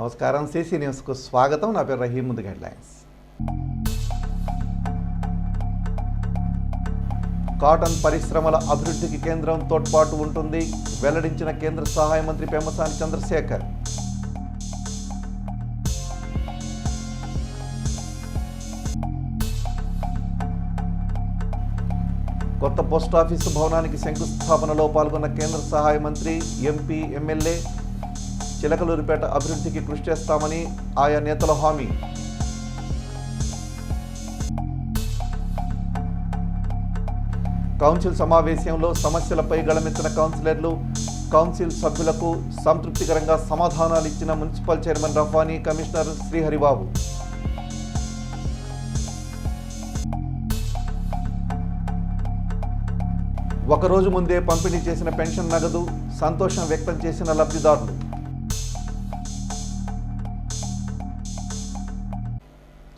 నమస్కారం. సిసి న్యూస్కు స్వాగతం. నా పేరు రహీం. ముందు హెడ్లైన్స్. కాటన్ పరిశ్రమల అభివృద్ధికి కేంద్రం తోడ్పాటు ఉంటుంది వెల్లడించిన కేంద్ర సహాయ మంత్రి పెమ్మసాని చంద్రశేఖర్. కొత్త పోస్టాఫీసు భవనానికి శంకుస్థాపనలో పాల్గొన్న కేంద్ర సహాయ మంత్రి, ఎంపీ, ఎమ్మెల్యే. చిలకలూరిపేట అభివృద్ధికి కృషి చేస్తామని ఆయా నేతల హామీ. కౌన్సిల్ సమావేశంలో సమస్యలపై గళమెత్తిన కౌన్సిలర్లు, కౌన్సిల్ సభ్యులకు సంతృప్తికరంగా సమాధానాలు ఇచ్చిన municipal chairman Rafani, commissioner Sriharibabu. ఒకరోజు ముందే పంపిణీ చేసిన పెన్షన్ నగదు, సంతోషం వ్యక్తం చేసిన లబ్ధిదారులు.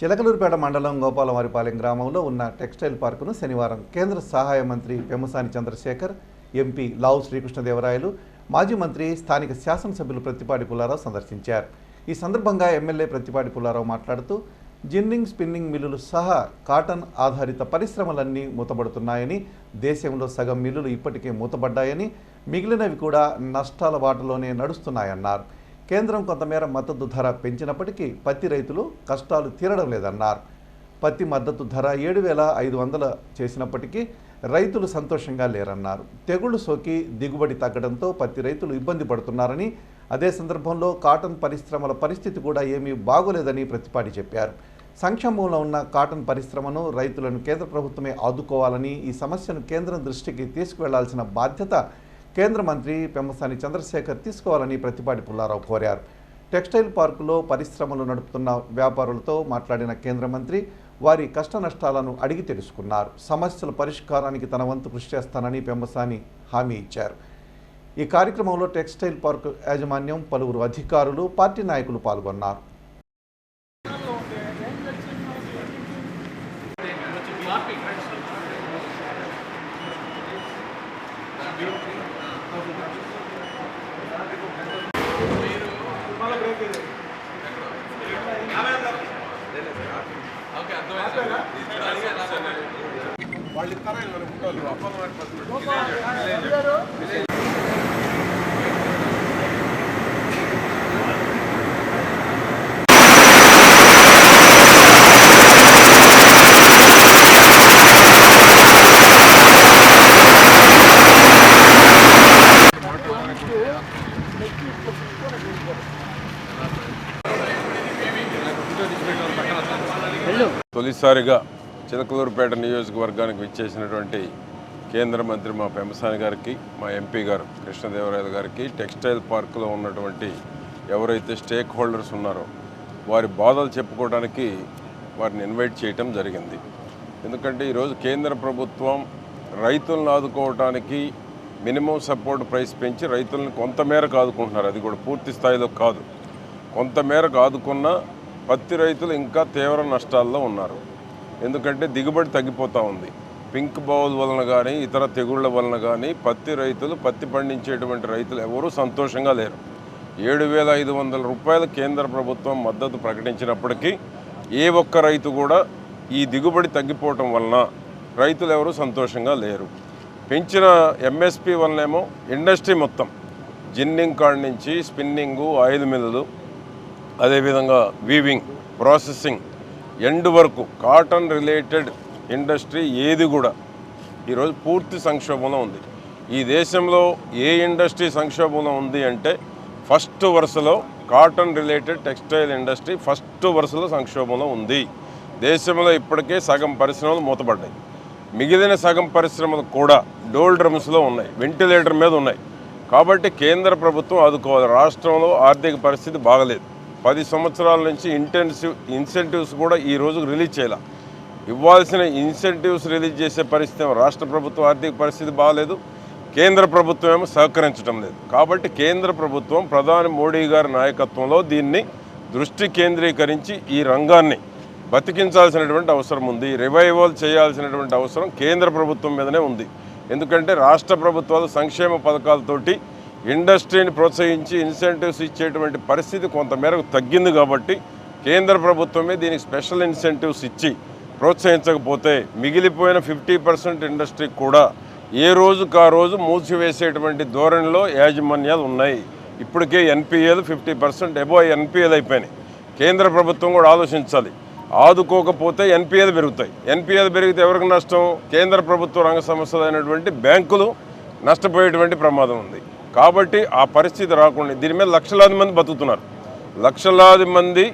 చిలకలూరిపేట మండలం గోపాలవారిపాలెం గ్రామంలో ఉన్న టెక్స్టైల్ పార్కును శనివారం కేంద్ర సహాయ మంత్రి పెమ్మసాని చంద్రశేఖర్, ఎంపీ లావు శ్రీకృష్ణదేవరాయలు, మాజీ మంత్రి, స్థానిక శాసనసభ్యులు ప్రత్తిపాటి పుల్లారావు సందర్శించారు. ఈ సందర్భంగా ఎమ్మెల్యే ప్రత్తిపాటి పుల్లారావు మాట్లాడుతూ జిన్నింగ్, స్పిన్నింగ్ మిల్లులు సహా కాటన్ ఆధారిత పరిశ్రమలన్నీ మూతబడుతున్నాయని, దేశంలో సగం మిల్లులు ఇప్పటికే మూతబడ్డాయని, మిగిలినవి కూడా నష్టాల బాటలోనే నడుస్తున్నాయన్నారు. కేంద్రం కొంతమేర మద్దతు ధర పెంచినప్పటికీ పత్తి రైతులు కష్టాలు తీరడం లేదన్నారు. పత్తి మద్దతు ధర 7,500 చేసినప్పటికీ రైతులు సంతోషంగా లేరన్నారు. తెగుళ్లు సోకి దిగుబడి తగ్గడంతో పత్తి రైతులు ఇబ్బంది పడుతున్నారని, అదే సందర్భంలో కాటన్ పరిశ్రమల పరిస్థితి కూడా ఏమీ బాగోలేదని ప్రతిపాటి చెప్పారు. సంక్షేమంలో ఉన్న కాటన్ పరిశ్రమను, రైతులను కేంద్ర ప్రభుత్వమే ఆదుకోవాలని, ఈ సమస్యను కేంద్రం దృష్టికి తీసుకువెళ్లాల్సిన బాధ్యత కేంద్ర మంత్రి పెమ్మసాని చంద్రశేఖర్ తీసుకోవాలని ప్రత్తిపాటి పుల్లారావు కోరారు. టెక్స్టైల్ పార్కులో పరిశ్రమలు నడుపుతున్న వ్యాపారులతో మాట్లాడిన కేంద్ర మంత్రి వారి కష్ట నష్టాలను అడిగి తెలుసుకున్నారు. సమస్యల పరిష్కారానికి తన వంతు కృషి చేస్తానని పెమ్మసాని హామీ ఇచ్చారు. ఈ కార్యక్రమంలో టెక్స్టైల్ పార్కు యాజమాన్యం, పలువురు అధికారులు, పార్టీ నాయకులు పాల్గొన్నారు. తొలిసారిగా చిలకలూరుపేట నియోజకవర్గానికి విచ్చేసినటువంటి కేంద్ర మంత్రి మా పెమ్మసాని గారికి, మా ఎంపీ గారు కృష్ణదేవరాయలు గారికి, టెక్స్టైల్ పార్కులో ఉన్నటువంటి ఎవరైతే స్టేక్ హోల్డర్స్ ఉన్నారో వారి బాధలు చెప్పుకోవడానికి వారిని ఇన్వైట్ చేయటం జరిగింది. ఎందుకంటే ఈరోజు కేంద్ర ప్రభుత్వం రైతులను ఆదుకోవడానికి మినిమం సపోర్ట్ ప్రైస్ పెంచి రైతులను కొంతమేరకు ఆదుకుంటున్నారు. అది కూడా పూర్తి స్థాయిలో కాదు. కొంతమేరకు ఆదుకున్న పత్తి రైతులు ఇంకా తీవ్ర నష్టాల్లో ఉన్నారు. ఎందుకంటే దిగుబడి తగ్గిపోతూ ఉంది. పింక్ బౌల్ వలన కానీ, ఇతర తెగుళ్ల వలన కానీ పత్తి రైతులు, పత్తి పండించేటువంటి రైతులు ఎవరూ సంతోషంగా లేరు. 7,500 రూపాయలు కేంద్ర ప్రభుత్వం మద్దతు ప్రకటించినప్పటికీ ఏ ఒక్క రైతు కూడా ఈ దిగుబడి తగ్గిపోవటం వలన రైతులు ఎవరూ సంతోషంగా లేరు. పెంచిన ఎంఎస్పి వలనేమో ఇండస్ట్రీ మొత్తం జిన్నింగ్ కాడ నుంచి స్పిన్నింగు, ఆయిల్ మిల్లులు, అదేవిధంగా వీవింగ్, ప్రాసెసింగ్, ఎండ్ వరకు కాటన్ రిలేటెడ్ ఇండస్ట్రీ ఏది కూడా ఈరోజు పూర్తి సంక్షోభంలో ఉంది. ఈ దేశంలో ఏ ఇండస్ట్రీ సంక్షోభంలో ఉంది అంటే ఫస్ట్ వరుసలో cotton related textile industry first వరుసలో సంక్షోభంలో ఉంది. దేశంలో ఇప్పటికే సగం పరిశ్రమలు మూతపడ్డాయి. మిగిలిన సగం పరిశ్రమలు కూడా డోల్ డ్రమ్స్లో ఉన్నాయి, వెంటిలేటర్ మీద ఉన్నాయి. కాబట్టి కేంద్ర ప్రభుత్వం ఆదుకోవాలి. రాష్ట్రంలో ఆర్థిక పరిస్థితి బాగలేదు. 10 సంవత్సరాల నుంచి ఇన్సెంటివ్స్ కూడా ఈ రోజు రిలీజ్ చేయాలి. ఇవ్వాల్సిన ఇన్సెంటివ్స్ రిలీజ్ చేసే పరిస్థితి రాష్ట్ర ప్రభుత్వం ఆర్థిక పరిస్థితి బాగలేదు, కేంద్ర ప్రభుత్వం ఏమో సహకరించడం లేదు. కాబట్టి కేంద్ర ప్రభుత్వం ప్రధాని మోడీ గారి నాయకత్వంలో దీన్ని దృష్టి కేంద్రీకరించి ఈ రంగాన్ని బతికించాల్సినటువంటి అవసరం ఉంది. రివైవల్ చేయాల్సినటువంటి అవసరం కేంద్ర ప్రభుత్వం మీదనే ఉంది. ఎందుకంటే రాష్ట్ర ప్రభుత్వాలు సంక్షేమ పథకాలతోటి ఇండస్ట్రీని ప్రోత్సహించి ఇన్సెంటివ్స్ ఇచ్చేటువంటి పరిస్థితి కొంతమేరకు తగ్గింది కాబట్టి కేంద్ర ప్రభుత్వమే దీనికి స్పెషల్ ఇన్సెంటివ్స్ ఇచ్చి ప్రోత్సహించకపోతే మిగిలిపోయిన 50% ఇండస్ట్రీకి కూడా ఏ రోజుకు ఆ రోజు మూసివేసేటువంటి ధోరణిలో యాజమాన్యాలు ఉన్నాయి. ఇప్పటికే ఎన్పిఏలు 50% అబోవ్ ఎన్పిఏలు అయిపోయినాయి. కేంద్ర ప్రభుత్వం కూడా ఆలోచించాలి. ఆదుకోకపోతే ఎన్పిఏలు పెరుగుతాయి. ఎన్పిఏలు పెరిగితే ఎవరికి నష్టం? కేంద్ర ప్రభుత్వ రంగ సంస్థలు అయినటువంటి బ్యాంకులు నష్టపోయేటువంటి ప్రమాదం ఉంది. కాబట్టి ఆ పరిస్థితి రాకుండా దీని మీద లక్షలాది మంది బతుకుతున్నారు. లక్షలాది మంది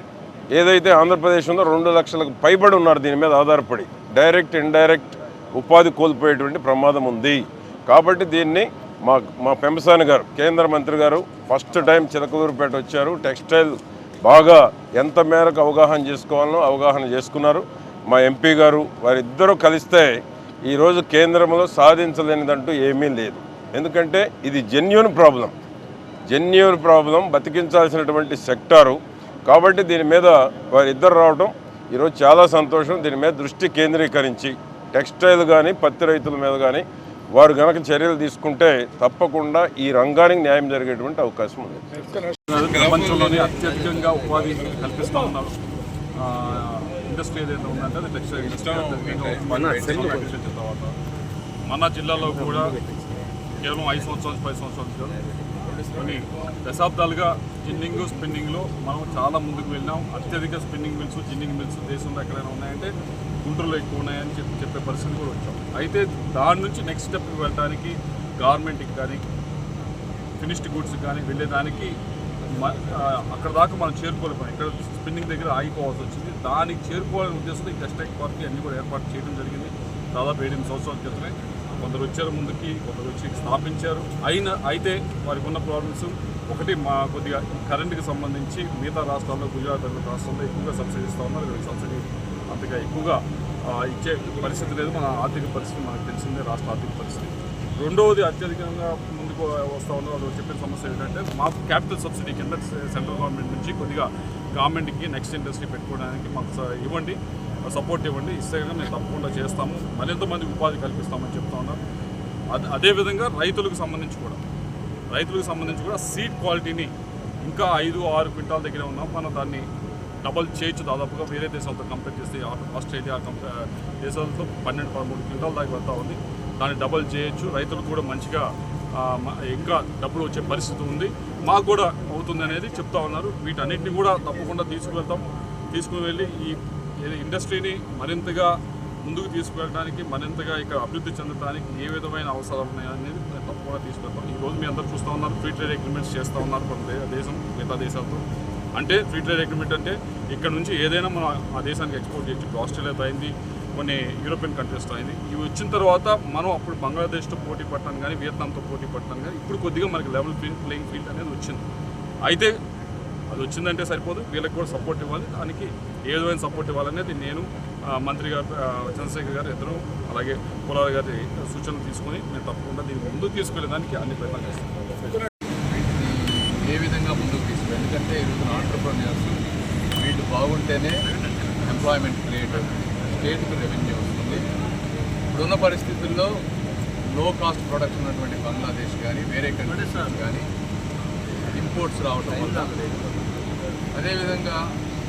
ఏదైతే ఆంధ్రప్రదేశ్ ఉందో 2 లక్షలకు పైబడి ఉన్నారు దీని మీద ఆధారపడి. డైరెక్ట్ ఇండైరెక్ట్ ఉపాధి కోల్పోయేటువంటి ప్రమాదం ఉంది. కాబట్టి దీన్ని మా పెంపసాని గారు కేంద్ర మంత్రి గారు ఫస్ట్ టైం చిలకలూరుపేట వచ్చారు. టెక్స్టైల్ బాగా ఎంత మేరకు అవగాహన చేసుకోవాలనో అవగాహన చేసుకున్నారు. మా ఎంపీ గారు వారిద్దరూ కలిస్తే ఈరోజు కేంద్రంలో సాధించలేనిదంటూ ఏమీ లేదు. ఎందుకంటే ఇది జెన్యూన్ ప్రాబ్లం బతికించాల్సినటువంటి సెక్టారు. కాబట్టి దీని మీద వారిద్దరు రావడం ఈరోజు చాలా సంతోషం. దీని మీద దృష్టి కేంద్రీకరించి టెక్స్టైల్ కానీ పత్తి రైతుల మీద కానీ వారు గనక చర్యలు తీసుకుంటే తప్పకుండా ఈ రంగానికి న్యాయం జరిగేటువంటి అవకాశం ఉంది. ప్రపంచంలోనే అత్యధికంగా ఉపాధి కల్పిస్తూ ఉన్నారు. ఇండస్ట్రీ ఏదైతే ఉందంటే అది టెక్స్టైల్ ఇండస్ట్రీ తర్వాత మన జిల్లాలో కూడా కేవలం 5 సంవత్సరాలు 10 సంవత్సరాలు కొన్ని దశాబ్దాలుగా జిన్నింగ్ స్పిన్నింగ్లో మనం చాలా ముందుకు వెళ్ళినాం. అత్యధిక స్పిన్నింగ్ మిల్స్ జిన్నింగ్ మిల్స్ దేశంలో ఎక్కడైనా ఉన్నాయంటే గుంటూరులో ఎక్కువ ఉన్నాయని చెప్పే పరిస్థితి కూడా వచ్చాం. అయితే దాని నుంచి నెక్స్ట్ స్టెప్కి వెళ్ళడానికి గవర్నమెంట్కి కానీ ఫినిష్డ్ గూడ్స్కి కానీ వెళ్ళేదానికి అక్కడ దాకా మనం చేరుకోలేకపోయాం. ఇక్కడ స్పిన్నింగ్ దగ్గర ఆగిపోవాల్సి వచ్చింది. దానికి చేరుకోవాలనే ఉద్దేశంతో ఈ టెక్స్టైల్ పార్క్ అన్నీ కూడా ఏర్పాటు చేయడం జరిగింది. దాదాపు 7 సంవత్సరాల క్రితమే కొందరు వచ్చారు ముందుకి, కొందరు వచ్చి స్థాపించారు. అయితే వారికి ఉన్న ప్రాబ్లమ్స్ ఒకటి కొద్దిగా కరెంటుకి సంబంధించి మిగతా రాష్ట్రాల్లో గుజరాత్ రాష్ట్రాల్లో ఎక్కువగా సబ్సిడీ ఇస్తూ ఉన్నారు. ఇక్కడ సబ్సిడీ అంతగా ఎక్కువగా ఇచ్చే పరిస్థితి లేదు. మన ఆర్థిక పరిస్థితి మనకు తెలిసిందే, రాష్ట్ర ఆర్థిక పరిస్థితి. రెండవది అత్యధికంగా ముందుకు వస్తూ ఉన్నారు. వాళ్ళు చెప్పిన సమస్య ఏంటంటే మాకు క్యాపిటల్ సబ్సిడీ కింద సెంట్రల్ గవర్నమెంట్ నుంచి కొద్దిగా గవర్నమెంట్కి నెక్స్ట్ ఇండస్ట్రీ పెట్టుకోవడానికి మాకు ఇవ్వండి, సపోర్ట్ ఇవ్వండి, ఇస్తే మేము తప్పకుండా చేస్తాము, మరింత మందికి ఉపాధి కల్పిస్తామని చెప్తా ఉన్నారు. అదేవిధంగా రైతులకు సంబంధించి కూడా సీడ్ క్వాలిటీని ఇంకా 5-6 క్వింటాల దగ్గర ఉన్నాం. మనం దాన్ని డబల్ చేయొచ్చు. దాదాపుగా వేరే దేశాలతో కంపేర్ చేస్తే ఆస్ట్రేలియా దేశాలతో 12-13 క్వింటాల దాకా వెళ్తూ ఉంది. దాన్ని డబల్ చేయొచ్చు. రైతులకు కూడా మంచిగా ఇంకా డబ్బులు వచ్చే పరిస్థితి ఉంది. మాకు కూడా అవుతుంది అనేది చెప్తా ఉన్నారు. వీటన్నిటిని కూడా తప్పకుండా తీసుకుని వెళ్ళి ఈ ఇండస్ట్రీని మరింతగా ముందుకు తీసుకువెళ్ళడానికి, మరింతగా ఇక్కడ అభివృద్ధి చెందడానికి ఏ విధమైన అవసరాలు ఉన్నాయనేది తప్పకుండా తీసుకెళ్తాం. ఈరోజు మీ అందరూ చూస్తూ ఉన్నారు, ఫ్రీ ట్రేడ్ అగ్రిమెంట్స్ చేస్తూ ఉన్నారు కొన్ని మిగతా దేశాలతో. అంటే ఫ్రీ ట్రేడ్ అగ్రిమెంట్ అంటే ఇక్కడ నుంచి ఏదైనా మనం ఆ దేశానికి ఎక్స్పోర్ట్ చేయొచ్చు. ఇప్పుడు ఆస్ట్రేలియాతో అయింది, కొన్ని యూరోపియన్ కంట్రీస్తో అయింది. ఇవి వచ్చిన తర్వాత మనం అప్పుడు బంగ్లాదేశ్తో పోటీ పడటాను కానీ, వియత్నాంతో పోటీ పడటాను కానీ, ఇప్పుడు కొద్దిగా మనకి లెవెల్ ప్లేయింగ్ ఫీల్డ్ అనేది వచ్చింది. అయితే అది వచ్చిందంటే సరిపోదు, వీళ్ళకి కూడా సపోర్ట్ ఇవ్వాలి. దానికి ఏ విధమైన సపోర్ట్ ఇవ్వాలనేది నేను మంత్రి గారు చంద్రశేఖర్ గారు ఇద్దరు అలాగే కులాల గారి సూచనలు తీసుకొని నేను తప్పకుండా దీన్ని ముందుకు తీసుకెళ్ళడానికి అన్ని ప్రయత్నాలు చేస్తాను. ఏ విధంగా ముందుకు తీసుకెళ్ళి, ఎందుకంటే ఈరోజు ఆంటర్ప్రెన్యూర్స్ వీళ్ళు బాగుంటేనే ఎంప్లాయ్మెంట్ క్రియేట్ అవుతుంది, స్టేట్కి రెవెన్యూ వస్తుంది. ఇప్పుడున్న పరిస్థితుల్లో లో కాస్ట్ ప్రొడక్ట్స్ ఉన్నటువంటి బంగ్లాదేశ్ కానీ వేరే కంట్రీస్ కానీ ఇంపోర్ట్స్ రావడం వల్ల, అదేవిధంగా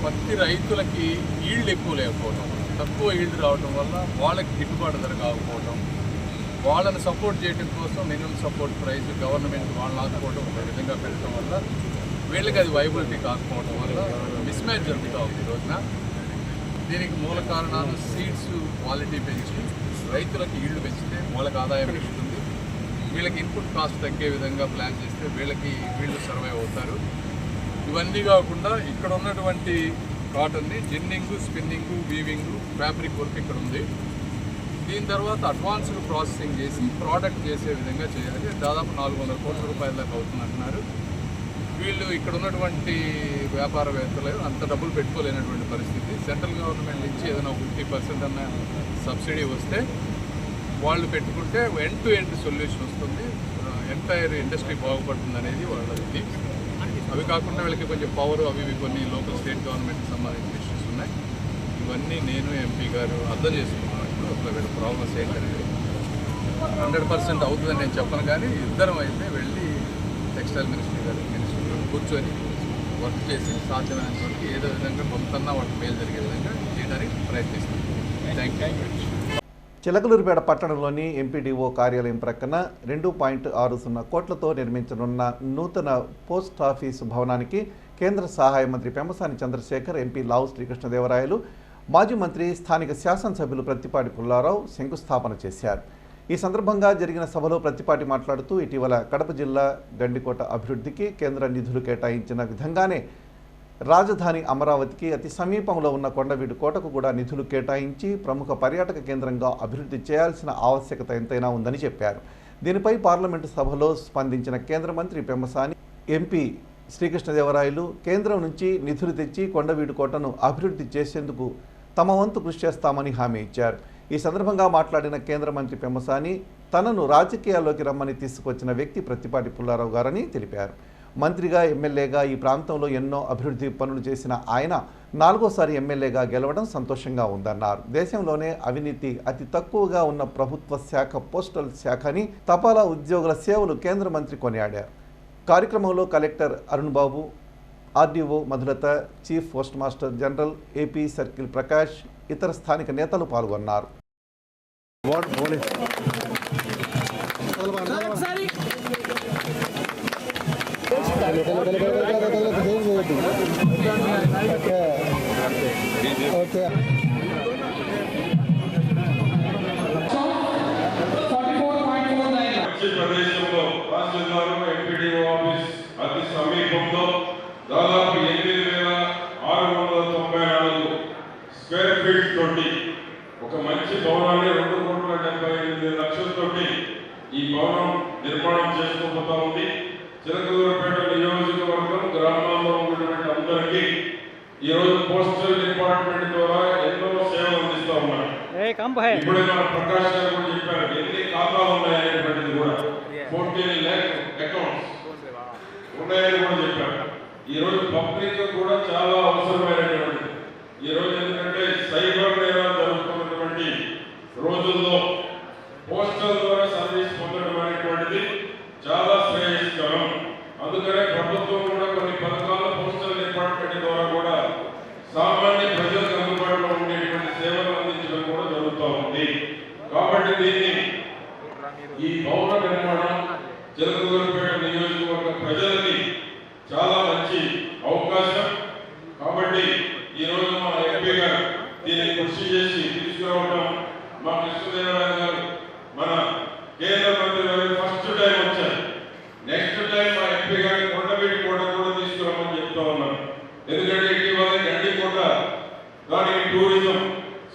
పత్తి రైతులకి ఈల్డ్ ఎక్కువ లేకపోవడం, తక్కువ ఈల్డ్ రావడం వల్ల వాళ్ళకి గిట్టుబాటు ధర కాకపోవడం, వాళ్ళని సపోర్ట్ చేయడం కోసం మినిమం సపోర్ట్ ప్రైస్ గవర్నమెంట్ వాళ్ళని ఆదుకోవడం ఒక విధంగా పెట్టడం వల్ల వీళ్ళకి అది వైబిలిటీ కాకపోవడం వల్ల మిస్ మ్యాచ్ జరుగుతూ ఉంది. ఈ రోజున దీనికి మూల కారణాలు సీడ్స్ క్వాలిటీ పెంచి రైతులకు ఈల్డ్ పెంచితే వాళ్ళకి ఆదాయం పెరుగుతుంది, వీళ్ళకి ఇన్పుట్ కాస్ట్ తగ్గే విధంగా ప్లాన్ చేస్తే వీళ్ళు సర్వైవ్ అవుతారు. ఇవన్నీ కాకుండా ఇక్కడ ఉన్నటువంటి కాటన్ని ginning, spinning, weaving, fabric work ఇక్కడ ఉంది. దీని తర్వాత అడ్వాన్స్డ్ ప్రాసెసింగ్ చేసి ప్రోడక్ట్ చేసే విధంగా చేయాలి. దాదాపు 400 కోట్ల రూపాయల దాకా అవుతుంది అంటున్నారు. వీళ్ళు ఇక్కడ ఉన్నటువంటి వ్యాపారవేత్తలు అంత డబ్బులు పెట్టుకోలేనటువంటి పరిస్థితి. సెంట్రల్ గవర్నమెంట్ నుంచి ఏదైనా 50% అన్న సబ్సిడీ వస్తే వాళ్ళు పెట్టుకుంటే ఎండ్ టు ఎండ్ సొల్యూషన్ వస్తుంది, ఎంటైర్ ఇండస్ట్రీ బాగుపడుతుంది అనేది వాళ్ళది. అవి కాకుండా వీళ్ళకి కొంచెం పవర్ అవి కొన్ని లోకల్ స్టేట్ గవర్నమెంట్కి సంబంధించిన ఇష్యూస్ ఉన్నాయి. ఇవన్నీ నేను ఎంపీ గారు అర్థం చేసుకున్నాను. ఇప్పుడు అసలు వీళ్ళ ప్రాబ్లమ్స్ ఏంటనేది 100% అవుతుందని నేను చెప్పను, కానీ ఇద్దరం అయితే వెళ్ళి టెక్స్టైల్ మినిస్ట్రీ కూర్చొని వర్క్ చేసి సాధ్యమైనంత వరకు ఏదో విధంగా కొంతన్నా వాళ్ళకి మేలు జరిగే విధంగా చేయడానికి ప్రయత్నిస్తాం. Thank you. చిలకలూరుపేట పట్టణంలోని ఎంపీడీఓ కార్యాలయం ప్రక్కన 2.60 కోట్లతో నిర్మించనున్న నూతన పోస్ట్ ఆఫీసు భవనానికి కేంద్ర సహాయ మంత్రి పెమ్మసాని చంద్రశేఖర్, ఎంపీ లావు శ్రీకృష్ణదేవరాయలు, మాజీ మంత్రి స్థానిక శాసనసభ్యులు ప్రత్తిపాటి పుల్లారావు శంకుస్థాపన చేశారు. ఈ సందర్భంగా జరిగిన సభలో ప్రత్తిపాటి మాట్లాడుతూ ఇటీవల కడప జిల్లా గండికోట అభివృద్ధికి కేంద్ర నిధులు కేటాయించిన విధంగానే రాజధాని అమరావతికి అతి సమీపంలో ఉన్న కొండవీడు కోటకు కూడా నిధులు కేటాయించి ప్రముఖ పర్యాటక కేంద్రంగా అభివృద్ధి చేయాల్సిన ఆవశ్యకత ఎంతైనా ఉందని చెప్పారు. దీనిపై పార్లమెంటు సభలో స్పందించిన కేంద్ర మంత్రి పెమ్మసాని, ఎంపీ శ్రీకృష్ణదేవరాయలు కేంద్రం నుంచి నిధులు తెచ్చి కొండవీడు కోటను అభివృద్ధి చేసేందుకు తమ వంతు కృషి చేస్తామని హామీ ఇచ్చారు. ఈ సందర్భంగా మాట్లాడిన కేంద్ర మంత్రి పెమ్మసాని తనను రాజకీయాల్లోకి రమ్మని తీసుకొచ్చిన వ్యక్తి ప్రత్తిపాటి పుల్లారావు గారని తెలిపారు. మంత్రిగా, ఎమ్మెల్యేగా ఈ ప్రాంతంలో ఎన్నో అభివృద్ధి పనులు చేసిన ఆయన 4వ ఎమ్మెల్యేగా గెలవడం సంతోషంగా ఉందన్నారు. దేశంలోనే అవినీతి అతి తక్కువగా ఉన్న ప్రభుత్వ శాఖ పోస్టల్ శాఖ అని తపాలా ఉద్యోగుల సేవలు కేంద్ర మంత్రి కొనియాడారు. కార్యక్రమంలో collector Arun Babu, RDO Madhulatha, chief post master general AP circle Prakash, ఇతర స్థానిక నేతలు పాల్గొన్నారు. ప్రదేశంలో తహసీల్దార్ ఎంపీడీఓ ఆఫీస్ అతి సమీపంలో దాదాపు 8,694 స్క్వేర్ ఫీట్ తోటి ఒక మంచి భవనాన్ని 2,78,00,000 ఈ భవనం నిర్మాణం చేసుకోబోతా ఉంది. చిలకలూరుపేట నియోజకవర్గం గ్రామాల్లో ఉన్నటువంటి అందరికీ ఈరోజు పోస్టల్ డిపార్ట్మెంట్ ద్వారా ఎన్నో సేవలు అందిస్తూ ఉన్నారు. ఇప్పుడే మన ప్రకాష్ గారు కూడా చెప్పారు ఎన్ని ఖాతాలు ఉన్నాయనేటువంటిది కూడా 14 lakh అకౌంట్స్ ఉన్నాయని కూడా చెప్పారు. ఈరోజు పబ్లిక్ కూడా చాలా అవసరమైనటువంటిది. ఈరోజు ఎందుకంటే సైబర్ నేరాలు జరుగుతున్నటువంటి రోజుల్లో పోస్టల్ ద్వారా సర్వీస్ పొందడం అనేటువంటిది చాలా శ్రేయస్కరం. అందుకనే ప్రభుత్వం కూడా కొన్ని పథకాలు పోస్టల్ డిపార్ట్మెంట్ ద్వారా కూడా సామాన్య ప్రజలకు అందుబాటులో ఉండేటువంటి సేవలు అందించడం కూడా జరుగుతూ ఉంది. కాబట్టి దీన్ని ఈ భవన నిర్మాణం చిలకలూరుపేట నియోజకవర్గ ప్రజలకి చాలా మంచి అవకాశం. కాబట్టి ఈరోజు మా ఎంపీ గారు దీన్ని కృషి చేసి తీసుకురావడం, మా కృష్ణదేవరాయ గారు మన కేంద్ర మంత్రి గారు ఫస్ట్ టైం వచ్చారు. నెక్స్ట్ టైం మా ఎంపీ గారి కొండవీడి కోట కూడా తీసుకురామని చెప్తా ఉన్నాను. ఎందుకంటే ఇటీవల గండికోట దానికి టూరిజం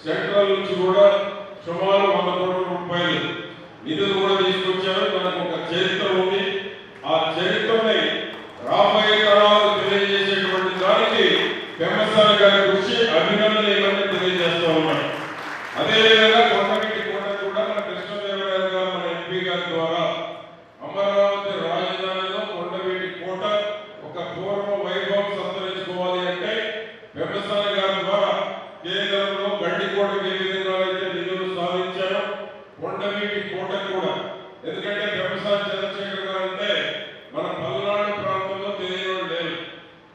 సెంట్రల్ నుంచి కూడా సుమారు 100 కోట్ల రూపాయలు నిధులు కూడా తీసుకొచ్చారు. మనకు ఒక చరిత్ర ఉంది. ఆ చరిత్రని రాబోయే తరాలు తెలియజేసేటువంటి దానికి పెమ్మసాని గారి కృషి, అభినందనలు ఇవన్నీ తెలియజేస్తా ఉన్నాడు. అదేవిధంగా కొండవీడి కోట కూడా మన కృష్ణదేవరాయ గారు మన ఎంపీ గారి ద్వారా అమరావతి రాజధానిలో కొండవీడి కోట ఒక పూర్వ వైభవం సంతరించుకోవాలి అంటే పెమ్మసాని గారి ద్వారా కేంద్రంలో గండికోటకి ఏ విధంగా అయితే నిధులు సాధించారో కొండవీడి కోట కూడా, ఎందుకంటే పెమ్మసాని చంద్రశేఖర్ గారు అంటే మన పల్నాడు ప్రాంతంలో తెలియని లేదు,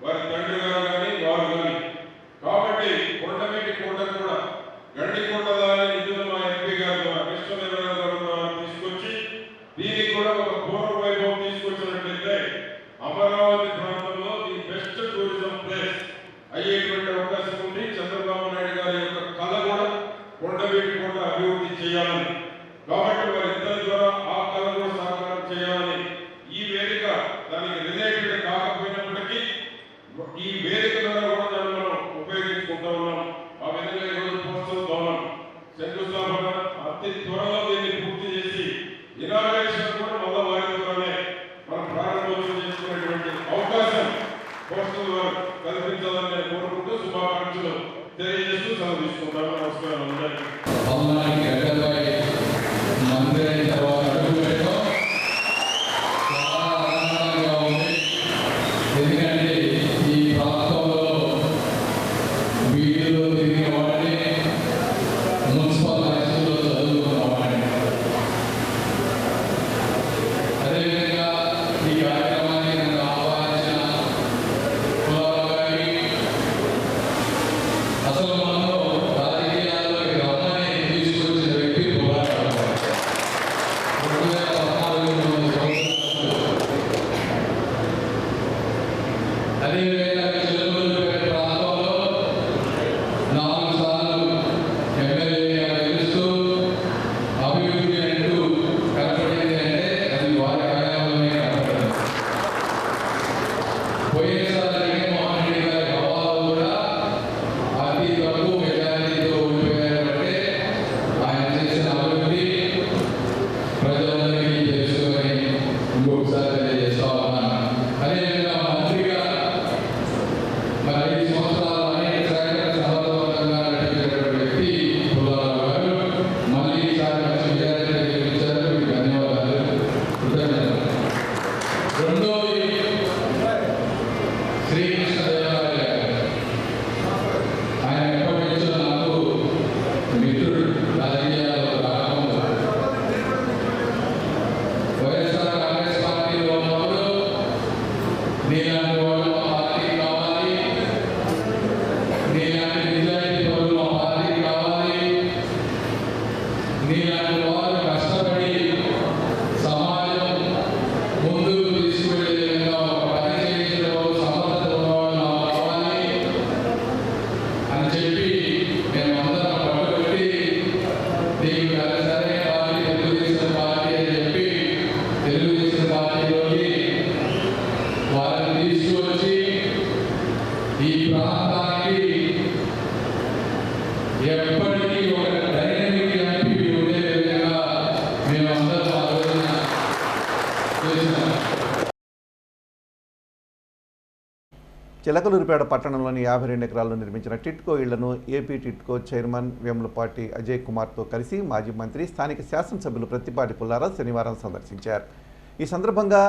వారి తండ్రి గారు కానీ వారు కానీ. కాబట్టి కొండవీడి కోట కూడా గండికోట దాని నిధులు మా ఎంపీ గారు ద్వారా కృష్ణదేవరాయ గారు ద్వారా తీసుకొచ్చి దీనికి కూడా ఒక పూర్వ వైభవం తీసుకొచ్చినట్లయితే అమరావతి ప్రాంతంలో ది బెస్ట్ టూరిజం ప్లేస్ అయ్యేటువంటి అవకాశం ఉంది. చంద్రబాబు నాయుడు గారి యొక్క కళ కూడా కొండవీడి కోట అభివృద్ధి చేయాలని, కాబట్టి వారిద్దరి ద్వారా ఆ కళ కూడా సాకారం చేయాలని ఈ వేదిక దానికి రిలేటెడ్ కాకపోయినప్పటికీ ఈ వేదిక ద్వారా కూడా దాన్ని మనం ఉపయోగించుకుంటా ఉన్నాం. ఆ విధంగా ఈరోజు పోస్టల్ భవనం శంకుస్థాపన అతి త్వరలో దీన్ని పూర్తి చేసి ఇనాగ్రేషన్ కూడా మళ్ళా వారి ద్వారానే మనం ప్రారంభోత్సవం చేసుకునేటువంటి అవకాశం పోస్టల్ వారు కల్పించాలని నేను కోరుకుంటూ శుభాకాంక్షలు తెలియజేస్తూ సెలవు తీసుకుంటాను. నమస్కారం అందరికీ. మందిరం తర్వాత తెలియజేస్తా ఉన్నాను. అదేవిధంగా మంత్రిగా మరి 5 సంవత్సరాలు అనేక శాఖలకు సమర్థవంతంగా నడిపినటువంటి వ్యక్తి పుల్లారావు గారు. మళ్ళీ ఈసారి మంచి విజయాన్ని గెలిపించారు. మీకు ధన్యవాదాలు, కృతజ్ఞతలు. రెండోది శ్రీకృష్ణదేవరాయలు గారు. ఆయన ఎప్పటి నుంచో నాకు మిత్రుడు. రాజకీయాల్లో రాకముందు వైఎస్ఆర్ కాంగ్రెస్ పార్టీలో ఉన్నప్పుడు నీలాంటి వాళ్ళు మా పార్టీ కావాలి, నీలాంటి నిజాయితీ పరులు మా పార్టీ కావాలి, నీలాంటి వారు కష్టపడి సమాజం ముందుకు తీసుకువెళ్ళే విధంగా ఒక పని చేయించడంలో సమర్థత ఉన్నవాళ్ళు మాకు కావాలి అని చెప్పి మేమందరం పట్టుబట్టి నీకు సరైన పార్టీ తెలుగుదేశం పార్టీ అని చెప్పి తెలుగుదేశం పార్టీలోకి వారిని తీసుకువచ్చి ఈ ప్రాంతానికి ఎప్పటికీ ఒక డైనమిక్ ఎంపీ ఉండే విధంగా మేమందరం ఆలోచన చేసినాం. చిలకలూరిపేట పట్టణంలోని 52 ఎకరాల్లో నిర్మించిన టిట్కో ఇళ్లను ఏపీ టిట్కో చైర్మన్ వేములపాటి అజయ్ కుమార్తో కలిసి మాజీ మంత్రి స్థానిక శాసనసభ్యులు ప్రత్తిపాటి పుల్లారావు శనివారం సందర్శించారు. ఈ సందర్భంగా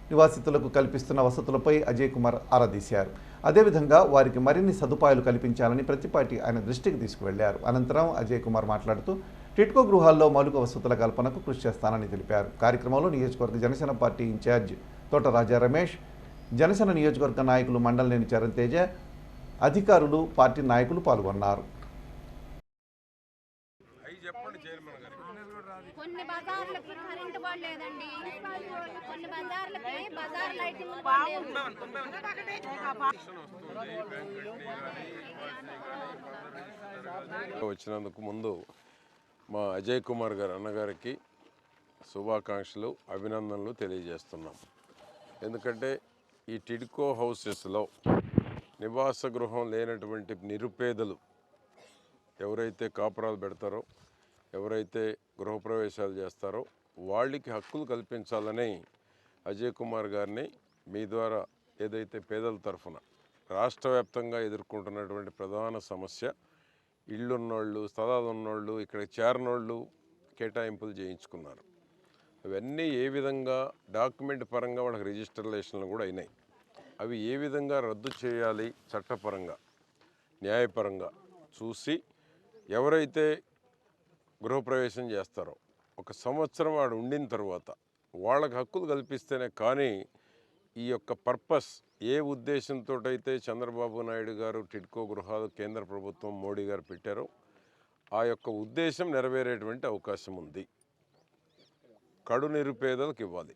నివాసితులకు కల్పిస్తున్న వసతులపై అజయ్ కుమార్ ఆరా తీశారు. అదేవిధంగా వారికి మరిన్ని సదుపాయాలు కల్పించాలని ప్రత్తిపాటి ఆయన దృష్టికి తీసుకువెళ్లారు. అనంతరం అజయ్ కుమార్ మాట్లాడుతూ టిట్కో గృహాల్లో మౌలిక వసతుల కల్పనకు కృషి చేస్తానని తెలిపారు. కార్యక్రమంలో నియోజకవర్గ జనసేన పార్టీ ఇన్ఛార్జ్ తోట రాజా రమేష్, జనసేన నియోజకవర్గ నాయకులు మండలనేని చరణ్ తేజ, అధికారులు, పార్టీ నాయకులు పాల్గొన్నారు. కొన్ని బజార్లకి కరెంట్ బోర్డు లేదండి, కొన్ని బజార్లకి బజార్ లైటింగ్ బోర్డు వచ్చినందుకు ముందు మా అజయ్ కుమార్ గారు అన్నగారికి శుభాకాంక్షలు, అభినందనలు తెలియజేస్తున్నాం. ఎందుకంటే ఈ టిడ్కో హౌసెస్లో నివాస గృహం లేనటువంటి నిరుపేదలు ఎవరైతే కాపురాలు పెడతారో, ఎవరైతే గృహప్రవేశాలు చేస్తారో వాళ్ళకి హక్కులు కల్పించాలని అజయ్ కుమార్ గారిని మీ ద్వారా ఏదైతే పేదల తరఫున రాష్ట్ర వ్యాప్తంగా ఎదుర్కొంటున్నటువంటి ప్రధాన సమస్య ఇళ్ళున్నోళ్ళు, స్థలాలు ఉన్నోళ్ళు, ఇక్కడ చేరనోళ్ళు కేటాయింపులు చేయించుకున్నారు. అవన్నీ ఏ విధంగా డాక్యుమెంట్ పరంగా వాళ్ళకి రిజిస్ట్రేషన్లు కూడా అయినాయి. అవి ఏ విధంగా రద్దు చేయాలి చట్టపరంగా, న్యాయపరంగా చూసి ఎవరైతే గృహప్రవేశం చేస్తారో 1 సంవత్సరం వాడు ఉండిన తర్వాత వాళ్ళకి హక్కులు కల్పిస్తేనే కానీ ఈ యొక్క పర్పస్ ఏ ఉద్దేశంతో అయితే చంద్రబాబు నాయుడు గారు టిడ్కో గృహాలు కేంద్ర ప్రభుత్వం మోడీ గారు పెట్టారో ఆ యొక్క ఉద్దేశం నెరవేరేటువంటి అవకాశం ఉంది. కడు నిరుపేదలకు ఇవ్వాలి,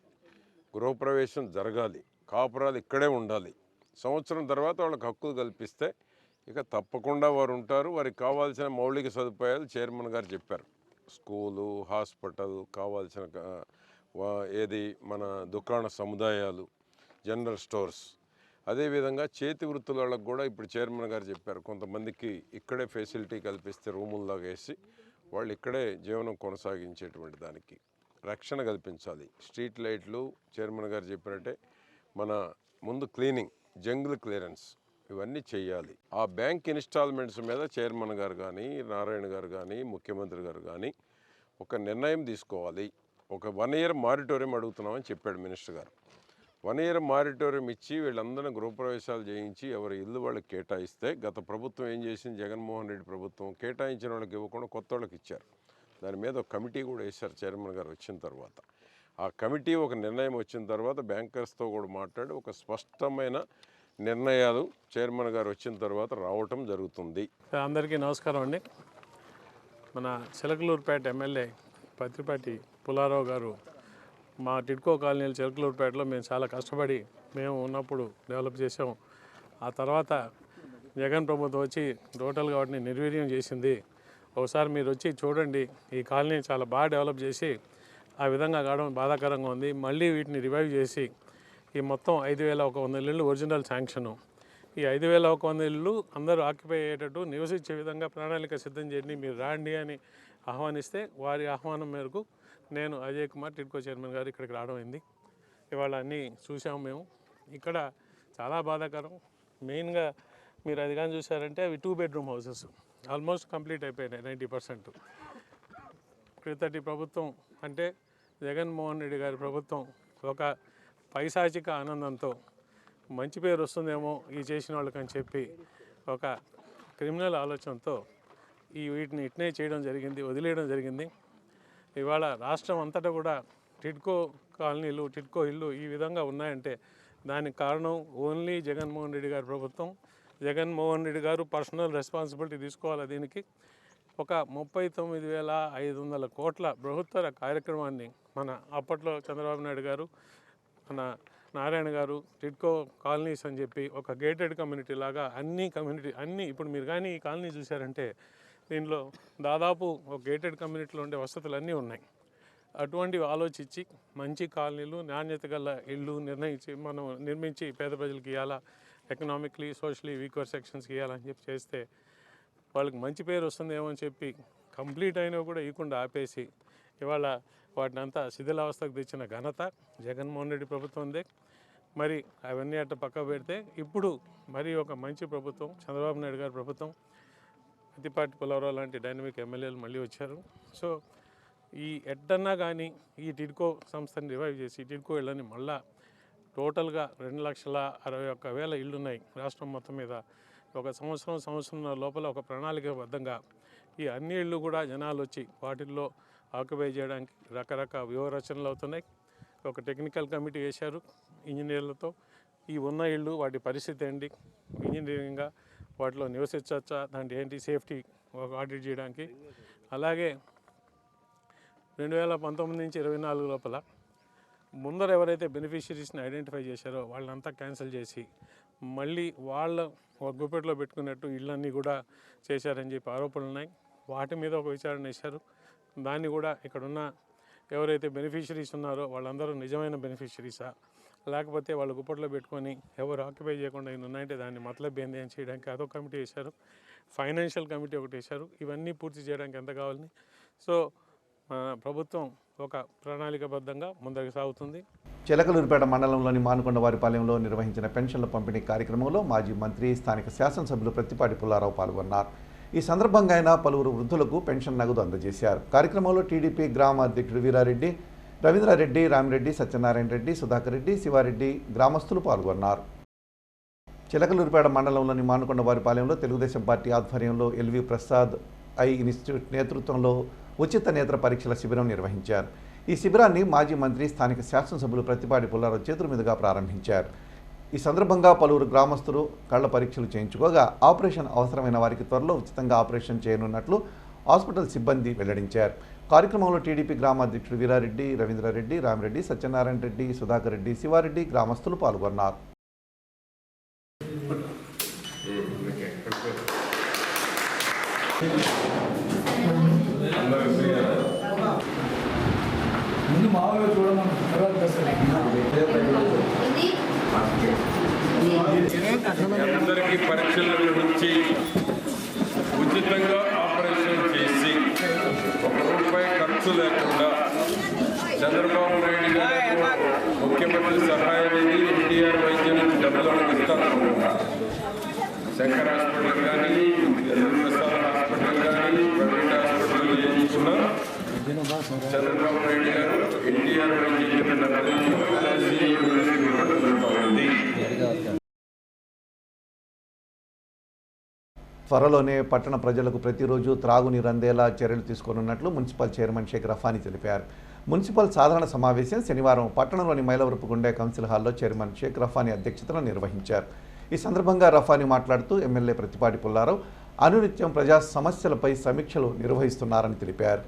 గృహప్రవేశం జరగాలి, కాపురాలు ఇక్కడే ఉండాలి. సంవత్సరం తర్వాత వాళ్ళకి హక్కులు కల్పిస్తే ఇక తప్పకుండా వారు ఉంటారు. వారికి కావాల్సిన మౌలిక సదుపాయాలు చైర్మన్ గారు చెప్పారు. స్కూలు, హాస్పిటల్, కావాల్సిన ఏది మన దుకాణ సముదాయాలు, జనరల్ స్టోర్స్, అదేవిధంగా చేతి వృత్తుల వాళ్ళకు కూడా ఇప్పుడు చైర్మన్ గారు చెప్పారు. కొంతమందికి ఇక్కడే ఫెసిలిటీ కల్పిస్తే రూముల్లాగా వేసి వాళ్ళు ఇక్కడే జీవనం కొనసాగించేటువంటి దానికి రక్షణ కల్పించాలి. స్ట్రీట్ లైట్లు చైర్మన్ గారు చెప్పినట్టే మన ముందు క్లీనింగ్, జంగిల్ క్లియరెన్స్ ఇవన్నీ చేయాలి. ఆ బ్యాంక్ ఇన్స్టాల్మెంట్స్ మీద చైర్మన్ గారు కానీ, నారాయణ గారు కానీ, ముఖ్యమంత్రి గారు కానీ ఒక నిర్ణయం తీసుకోవాలి. ఒక 1 year మారిటోరియం అడుగుతున్నామని చెప్పాడు మినిస్టర్ గారు. 1 year మారిటోరియం ఇచ్చి వీళ్ళందరినీ గృహప్రవేశాలు చేయించి ఎవరి ఇల్లు వాళ్ళకి కేటాయిస్తే, గత ప్రభుత్వం ఏం చేసింది, జగన్మోహన్ రెడ్డి ప్రభుత్వం కేటాయించిన వాళ్ళకి ఇవ్వకుండా కొత్త వాళ్ళకి ఇచ్చారు. దాని మీద ఒక కమిటీ కూడా వేశారు చైర్మన్ గారు వచ్చిన తర్వాత. ఆ కమిటీ ఒక నిర్ణయం వచ్చిన తర్వాత బ్యాంకర్స్తో కూడా మాట్లాడి ఒక స్పష్టమైన నిర్ణయాలు చైర్మన్ గారు వచ్చిన తర్వాత రావటం జరుగుతుంది. అందరికీ నమస్కారం అండి. మన చిలకలూరుపేట ఎమ్మెల్యే ప్రత్తిపాటి పుల్లారావు గారు మా టిడ్కో కాలనీలు చిలకలూరుపేటలో మేము చాలా కష్టపడి మేము ఉన్నప్పుడు డెవలప్ చేసాం. ఆ తర్వాత జగన్ ప్రభుత్వం వచ్చి టోటల్గా వాటిని నిర్వీర్యం చేసింది. ఒకసారి మీరు వచ్చి చూడండి, ఈ కాలనీ చాలా బాగా డెవలప్ చేసి ఆ విధంగా కావడం బాధాకరంగా ఉంది. మళ్ళీ వీటిని రివైవ్ చేసి ఈ మొత్తం 5,100 ఇళ్ళు ఒరిజినల్ శాంక్షను, ఈ 5,100 ఇళ్ళు అందరూ ఆక్యుపై అయ్యేటట్టు నివసించే విధంగా ప్రణాళిక సిద్ధం చేయండి, మీరు రాండి అని ఆహ్వానిస్తే వారి ఆహ్వానం మేరకు నేను అజయ్ కుమార్ టిడ్కో చైర్మన్ గారు ఇక్కడికి రావడం అయింది. ఇవాళ అన్నీ చూసాము మేము. ఇక్కడ చాలా బాధాకరం. మెయిన్గా మీరు అది కానీ చూసారంటే అవి 2 బెడ్రూమ్ హౌసెస్ ఆల్మోస్ట్ కంప్లీట్ అయిపోయినాయి 90%. క్రితటి ప్రభుత్వం అంటే జగన్మోహన్ రెడ్డి గారి ప్రభుత్వం ఒక పైశాచిక ఆనందంతో మంచి పేరు వస్తుందేమో ఈ చేసిన వాళ్ళకని చెప్పి ఒక క్రిమినల్ ఆలోచనతో వీటిని ఇట్నే చేయడం జరిగింది, వదిలేయడం జరిగింది. ఇవాళ రాష్ట్రం అంతటా కూడా టిడ్కో కాలనీలు, టిడ్కో ఇల్లు ఈ విధంగా ఉన్నాయంటే దానికి కారణం ఓన్లీ జగన్మోహన్ రెడ్డి గారి ప్రభుత్వం. జగన్మోహన్ రెడ్డి గారు పర్సనల్ రెస్పాన్సిబిలిటీ తీసుకోవాలి. దీనికి ఒక 39,500 కోట్ల బృహత్తర కార్యక్రమాన్ని మన అప్పట్లో చంద్రబాబు నాయుడు గారు, మన నారాయణ గారు టిడ్కో కాలనీస్ అని చెప్పి ఒక గేటెడ్ కమ్యూనిటీ లాగా అన్ని ఇప్పుడు మీరు కానీ ఈ కాలనీ చూశారంటే దీనిలో దాదాపు ఒక గేటెడ్ కమ్యూనిటీలో ఉండే వసతులు అన్నీ ఉన్నాయి. అటువంటివి ఆలోచించి మంచి కాలనీలు, నాణ్యత గల ఇళ్ళు మనం నిర్మించి పేద ప్రజలకు ఇవ్వాలా, ఎకనామిక్లీ సోషలీ వీకర్ సెక్షన్స్కి ఇవ్వాలని చెప్పి చేస్తే వాళ్ళకి మంచి పేరు వస్తుందేమో అని చెప్పి కంప్లీట్ అయినా కూడా ఇవ్వకుండా ఆపేసి ఇవాళ వాటిని అంతా శిథిలావస్థకు తెచ్చిన ఘనత జగన్మోహన్ రెడ్డి ప్రభుత్వందే. మరి అవన్నీ అట్ట పక్క పెడితే ఇప్పుడు మరి ఒక మంచి ప్రభుత్వం, చంద్రబాబు నాయుడు గారి ప్రభుత్వం, ప్రతిపాటి పుల్లారావు లాంటి డైనమిక్ ఎమ్మెల్యేలు మళ్ళీ వచ్చారు. సో ఈ ఎట్టన్నా కానీ ఈ టిడ్కో సంస్థని రివైవ్ చేసి టిడ్కో ఇళ్ళని మళ్ళా టోటల్గా 2,61,000 ఇళ్ళు ఉన్నాయి రాష్ట్రం మొత్తం మీద. ఒక సంవత్సరం లోపల ఒక ప్రణాళికాబద్ధంగా ఈ అన్ని ఇళ్ళు కూడా జనాలు వచ్చి వాటిల్లో ఆక్యుపై చేయడానికి రకరకాల వ్యూహరచనలు అవుతున్నాయి. ఒక టెక్నికల్ కమిటీ వేశారు ఇంజనీర్లతో. ఈ ఉన్న ఇళ్ళు వాటి పరిస్థితి ఏంటి, ఇంజనీరింగ్గా వాటిలో నివసించవచ్చా, దాంట్లో ఏంటి సేఫ్టీ ఒక ఆడిట్ చేయడానికి. అలాగే 2019 నుంచి 24 లోపల ముందర ఎవరైతే బెనిఫిషరీస్ని ఐడెంటిఫై చేశారో వాళ్ళంతా క్యాన్సిల్ చేసి మళ్ళీ వాళ్ళ గుప్పెట్లో పెట్టుకున్నట్టు ఇళ్ళన్నీ కూడా చేశారని చెప్పి ఆరోపణలు ఉన్నాయి. వాటి మీద ఒక విచారణ చేశారు. దాన్ని కూడా ఇక్కడున్న ఎవరైతే బెనిఫిషరీస్ ఉన్నారో వాళ్ళందరూ నిజమైన బెనిఫిషరీసా, లేకపోతే వాళ్ళు గుప్పట్లో పెట్టుకొని ఎవరు ఆక్యుపై చేయకుండా ఇన్ని ఉన్నాయంటే దాన్ని మతలబ్ ఏంది అని చేయడానికి అదొక కమిటీ వేశారు. ఫైనాన్షియల్ కమిటీ ఒకటి వేశారు. ఇవన్నీ పూర్తి చేయడానికి ఎంత కావాలని. సో ప్రభుత్వం ఒక ప్రణాళికాబద్ధంగా ముందుకు సాగుతుంది. చిలకలూరిపేట మండలంలోని మానుకొండవారిపాలెంలో నిర్వహించిన పెన్షన్ల పంపిణీ కార్యక్రమంలో మాజీ మంత్రి, స్థానిక శాసనసభ్యులు ప్రత్తిపాటి పుల్లారావు పాల్గొన్నారు. ఈ సందర్భంగా ఆయన పలువురు వృద్ధులకు పెన్షన్ నగదు అందజేశారు. కార్యక్రమంలో టీడీపీ గ్రామ అధ్యక్షుడు వీరారెడ్డి, రవీంద్రారెడ్డి, రామిరెడ్డి, సత్యనారాయణ రెడ్డి, సుధాకర్ రెడ్డి, శివారెడ్డి గ్రామస్తులు పాల్గొన్నారు. చిలకలూరిపేట మండలంలోని మానుకొండవారిపాలెంలో తెలుగుదేశం పార్టీ ఆధ్వర్యంలో ఎల్వి ప్రసాద్ ఐ ఇన్స్టిట్యూట్ నేతృత్వంలో ఉచిత నేత్ర పరీక్షల శిబిరం నిర్వహించారు. ఈ శిబిరాన్ని మాజీ మంత్రి, స్థానిక శాసనసభ్యులు ప్రత్తిపాటి పుల్లారావు చేతుల మీదుగా ప్రారంభించారు. ఈ సందర్భంగా పలువురు గ్రామస్తులు కళ్ల పరీక్షలు చేయించుకోగా ఆపరేషన్ అవసరమైన వారికి త్వరలో ఉచితంగా ఆపరేషన్ చేయనున్నట్లు హాస్పిటల్ సిబ్బంది వెల్లడించారు. కార్యక్రమంలో టీడీపీ గ్రామాధ్యక్షుడు వీరారెడ్డి, రవీంద్రారెడ్డి, రామిరెడ్డి, సత్యనారాయణ రెడ్డి, సుధాకర్ రెడ్డి, శివారెడ్డి గ్రామస్తులు పాల్గొన్నారు. ముందు మామూలుగా చూడమని అందరికీ పరీక్షల గురించి ఉచితంగా ఆపరేషన్ చేసి ₹1 ఖర్చు లేకుండా చంద్రబాబు నాయుడు గారు ముఖ్యమంత్రి సహాయ నిధి ఎన్టీఆర్ వైద్యం నుంచి డబ్బులు ఇస్తాను. శంకర్ హాస్పిటల్ కానీ, ప్రసాద్ హాస్పిటల్ కానీ, ప్రైవేట్ హాస్పిటల్ చేయించుకున్నా చంద్రబాబు నాయుడు గారు ఎన్టీఆర్ వైద్యం త్వరలోనే పట్టణ ప్రజలకు ప్రతిరోజు త్రాగునీరు అందేలా చర్యలు తీసుకోనున్నట్లు మున్సిపల్ చైర్మన్ షేక్ రఫానీ తెలిపారు. మున్సిపల్ సాధారణ సమావేశం శనివారం పట్టణంలోని మైలవరపుగుండే కౌన్సిల్ హాల్లో చైర్మన్ షేక్ రఫానీ అధ్యక్షతన నిర్వహించారు. ఈ సందర్భంగా రఫానీ మాట్లాడుతూ ఎమ్మెల్యే ప్రత్తిపాటి పుల్లారావు అనునిత్యం ప్రజా సమస్యలపై సమీక్షలు నిర్వహిస్తున్నారని తెలిపారు.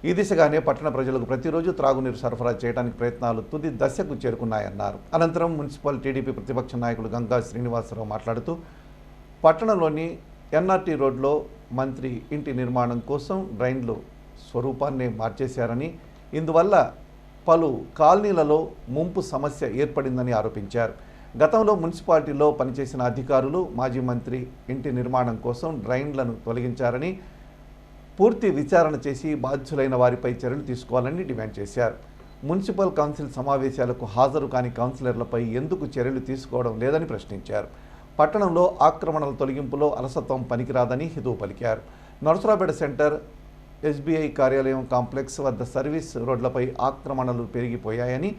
ఈ దిశగానే పట్టణ ప్రజలకు ప్రతిరోజు త్రాగునీరు సరఫరా చేయడానికి ప్రయత్నాలు తుది దశకు చేరుకున్నాయన్నారు. అనంతరం మున్సిపల్ టీడీపీ ప్రతిపక్ష నాయకులు గంగా శ్రీనివాసరావు మాట్లాడుతూ పట్టణంలోని ఎన్ఆర్టీ రోడ్లో మంత్రి ఇంటి నిర్మాణం కోసం డ్రైన్లు స్వరూపాన్ని మార్చేశారని, ఇందువల్ల పలు కాలనీలలో ముంపు సమస్య ఏర్పడిందని ఆరోపించారు. గతంలో మున్సిపాలిటీలో పనిచేసిన అధికారులు మాజీ మంత్రి ఇంటి నిర్మాణం కోసం డ్రైన్లను తొలగించారని, పూర్తి విచారణ చేసి బాధ్యులైన వారిపై చర్యలు తీసుకోవాలని డిమాండ్ చేశారు. మున్సిపల్ కౌన్సిల్ సమావేశాలకు హాజరు కాని కౌన్సిలర్లపై ఎందుకు చర్యలు తీసుకోవడం లేదని ప్రశ్నించారు. పట్టణంలో ఆక్రమణల తొలగింపులో అలసత్వం పనికిరాదని హితవు పలికారు. నరసరావుపేట సెంటర్, SBI కార్యాలయం కాంప్లెక్స్ వద్ద సర్వీస్ రోడ్లపై ఆక్రమణలు పెరిగిపోయాయని,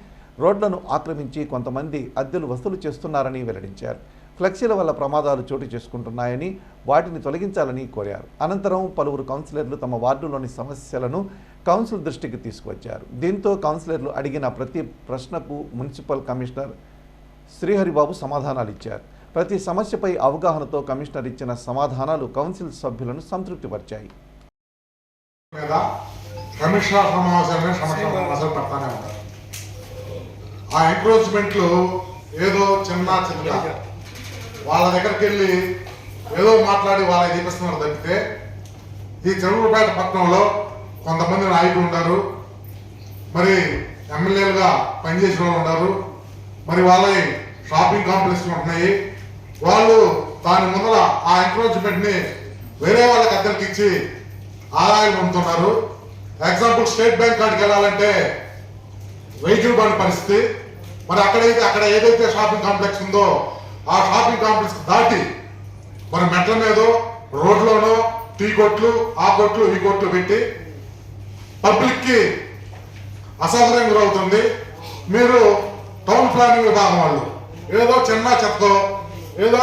రోడ్లను ఆక్రమించి కొంతమంది అద్దెలు వసూలు చేస్తున్నారని వెల్లడించారు. ఫ్లెక్సీల వల్ల ప్రమాదాలు చోటు చేసుకుంటున్నాయని, వాటిని తొలగించాలని కోరారు. అనంతరం పలువురు కౌన్సిలర్లు తమ వార్డులోని సమస్యలను కౌన్సిల్ దృష్టికి తీసుకువచ్చారు. దీంతో కౌన్సిలర్లు అడిగిన ప్రతి ప్రశ్నకు మున్సిపల్ కమిషనర్ శ్రీహరిబాబు సమాధానాలు ఇచ్చారు. ప్రతి సమస్యపై అవగాహనతో కమిషనర్ ఇచ్చిన సమాధానాలు కౌన్సిల్ సభ్యులను సంతృప్తిపరిచాయి. కమిషనర్ సమావేశాలనే సమస్యలు పడతానే ఉంటారు. ఆ ఎంక్రోచ్మెంట్లు ఏదో చిన్న వాళ్ళ దగ్గరికి వెళ్ళి ఏదో మాట్లాడి వాళ్ళకి చూపిస్తున్నారు తప్పితే, ఈ చెరువులపేట పట్టణంలో కొంతమంది నాయకులు ఉన్నారు, మరి ఎమ్మెల్యేలుగా పనిచేసిన వాళ్ళు ఉన్నారు, మరి వాళ్ళ షాపింగ్ కాంప్లెక్స్లు ఉంటున్నాయి. వాళ్ళు దాని ముందర ఆ ఎంక్రోచ్మెంట్ ని వేరే వాళ్ళకి అద్దెలకు ఇచ్చి ఆదాయం పొందుతున్నారు. ఎగ్జాంపుల్ స్టేట్ బ్యాంక్ కాడికి వెళ్ళాలంటే వెహికల్ బండి పరిస్థితి. మరి అక్కడ ఏదైతే షాపింగ్ కాంప్లెక్స్ ఉందో ఆ షాపింగ్ కాంప్లెక్స్ దాటి మరి మెట్ల మీద రోడ్లోనో టీ కొట్లు, ఆ కొట్లు, ఈ కొట్లు పెట్టి పబ్లిక్ కి అసౌకర్యం గురవుతుంది. మీరు టౌన్ ప్లానింగ్ విభాగం వాళ్ళు ఏదో చిన్న చెత్తో, ఏదో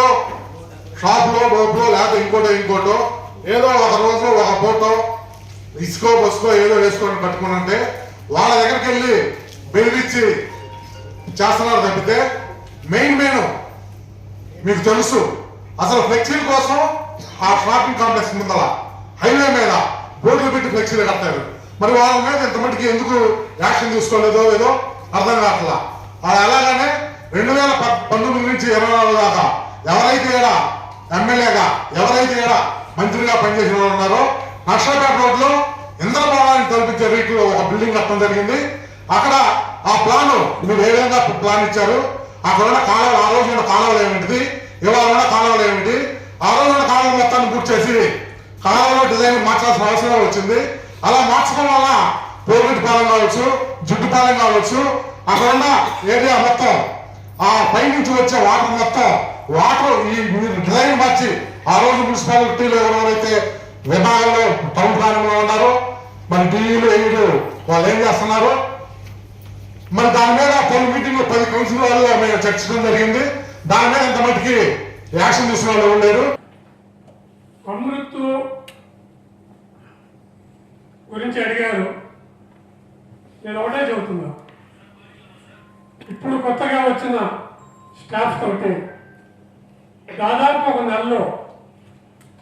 షాప్లో బోపులో లేకపోతే ఇంకోటో ఏదో ఒక రోజు ఒక ఫోటో ఇసుకో బస్కో ఏదో వేసుకొని కట్టుకుని వాళ్ళ దగ్గరికి వెళ్ళి బెదిరించి చేస్తున్నారు తప్పితే, మెయిన్ మీకు తెలుసు అసలు ఫ్లెక్సీల కోసం ఆ షాపింగ్ కాంప్లెక్స్ ముందర హైవే మీద బోర్డులు పెట్టి ఫ్లెక్సీలు కట్టారు. మరి వాళ్ళ మీద ఇంతమటికి ఎందుకు యాక్షన్ తీసుకోలేదో ఏదో అర్థం కావట్లా. అది అలాగానే 2019 నుంచి 24 దాకా ఎవరైతే ఏడా ఎమ్మెల్యేగా, ఎవరైతే ఏడా మంత్రిగా పనిచేసిన వాళ్ళు ఉన్నారో, నర్సరావుపేట రోడ్లో ఇంద్రభవనాన్ని కల్పించే రీతిలో ఒక బిల్డింగ్ కట్టడం జరిగింది. అక్కడ ఆ ప్లాన్ మీరు ఏ విధంగా ప్లాన్ ఇచ్చారు, అక్కడ ఉన్న కాలువలు, ఆ రోజు ఉన్న కాలువలు ఏమిటి, ఇవాళ ఉన్న కాలువలు ఏమిటి, ఆ రోజు ఉన్న కాలువలు మొత్తాన్ని పూర్తి చేసి కాలువలో డిజైన్ మార్చాల్సిన అవసరం వచ్చింది. అలా మార్చడం వల్ల పోగొట్టుపాలెం కావచ్చు, జుట్టుపాలెం కావచ్చు, అక్కడ ఉన్న ఏరియా మొత్తం ఆ పై నుంచి వచ్చే వాటర్ మొత్తం ఈ డిజైన్ మార్చి ఆ రోజు మున్సిపాలిటీలో ఎవరైతే విభాగంలో టౌన్ ప్లానింగ్ లో ఉన్నారో, మరి టీవీలు ఏఈలు వాళ్ళు ఏం చేస్తున్నారు, మరి దాని మీద కొన్ని మీటింగ్లు 10 కౌన్సిల్ వాళ్ళు మేము చర్చించడం జరిగింది. దాని మీద ఇంత మట్టికి యాక్షన్ తీసుకున్న వాళ్ళు ఉండేరు. అమృత్ గురించి అడిగారు. నేను ఒకటే చెబుతున్నా, ఇప్పుడు కొత్తగా వచ్చిన స్టాఫ్ తోటి దాదాపు ఒక నెలలో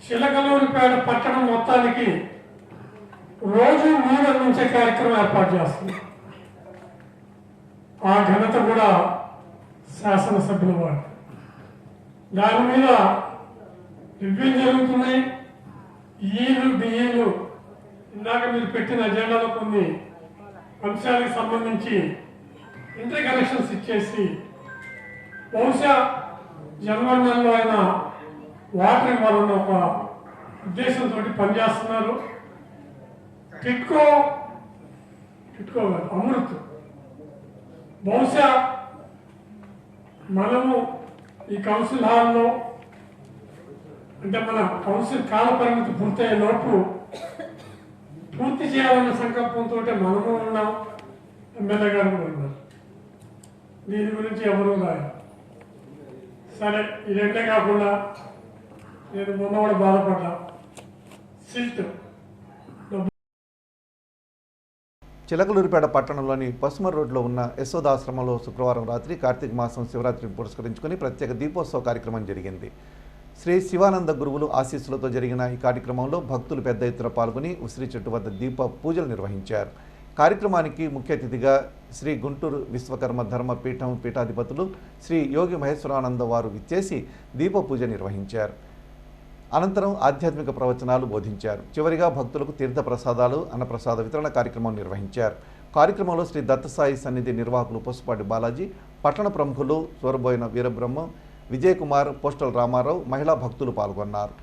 చిలకలూరిపేట పట్టణం మొత్తానికి రోజు నీరు అందించే కార్యక్రమం ఏర్పాటు చేస్తుంది. ఆ ఘనత కూడా శాసనసభ్యుల వారు. దాని మీద రివ్యూ జరుగుతున్నాయి. డిఈలు ఇందాక మీరు పెట్టిన అజెండాలో కొన్ని అంశాలకు సంబంధించి ఇంటర్ కనెక్షన్స్ ఇచ్చేసి బహుశా జనవరి నెలలో అయినా వాటర్ ఇవ్వాలన్న ఒక ఉద్దేశంతో పనిచేస్తున్నారు. టిట్కో అమృత్ బహుశా మనము ఈ కౌన్సిల్ హాల్లో అంటే మన కౌన్సిల్ కాల పరిమితి పూర్తయ్యే లోపు పూర్తి చేయాలన్న సంకల్పంతో మనము ఉన్నాం, ఎమ్మెల్యే గారు కూడా ఉన్నారు. దీని గురించి ఎవరు రాయాలి. సరే, ఈ రెండే కాకుండా నేను మొన్న కూడా బాధపడ్డా. సిల్ట్ చిలకలూరిపేట పట్టణంలోని పసుమర్ రోడ్లో ఉన్న యశోదాశ్రమంలో శుక్రవారం రాత్రి కార్తీక మాసం శివరాత్రిని పురస్కరించుకుని ప్రత్యేక దీపోత్సవ కార్యక్రమం జరిగింది. శ్రీ శివానంద గురువులు ఆశీస్సులతో జరిగిన ఈ కార్యక్రమంలో భక్తులు పెద్ద ఎత్తున పాల్గొని ఉసిరి చెట్టు వద్ద దీప పూజలు నిర్వహించారు. కార్యక్రమానికి ముఖ్య అతిథిగా శ్రీ గుంటూరు విశ్వకర్మ ధర్మపీఠం పీఠాధిపతులు శ్రీ యోగి మహేశ్వరానంద వారు విచ్చేసి దీప పూజ నిర్వహించారు. అనంతరం ఆధ్యాత్మిక ప్రవచనాలు బోధించారు. చివరిగా భక్తులకు తీర్థ ప్రసాదాలు, అన్నప్రసాద వితరణ కార్యక్రమం నిర్వహించారు. కార్యక్రమంలో శ్రీ దత్తసాయి సన్నిధి నిర్వాహకులు పుష్పాటి బాలాజీ, పట్టణ ప్రముఖులు సూరబోయిన వీరబ్రహ్మం, విజయ్ కుమార్, పోస్టల్ రామారావు, మహిళా భక్తులు పాల్గొన్నారు.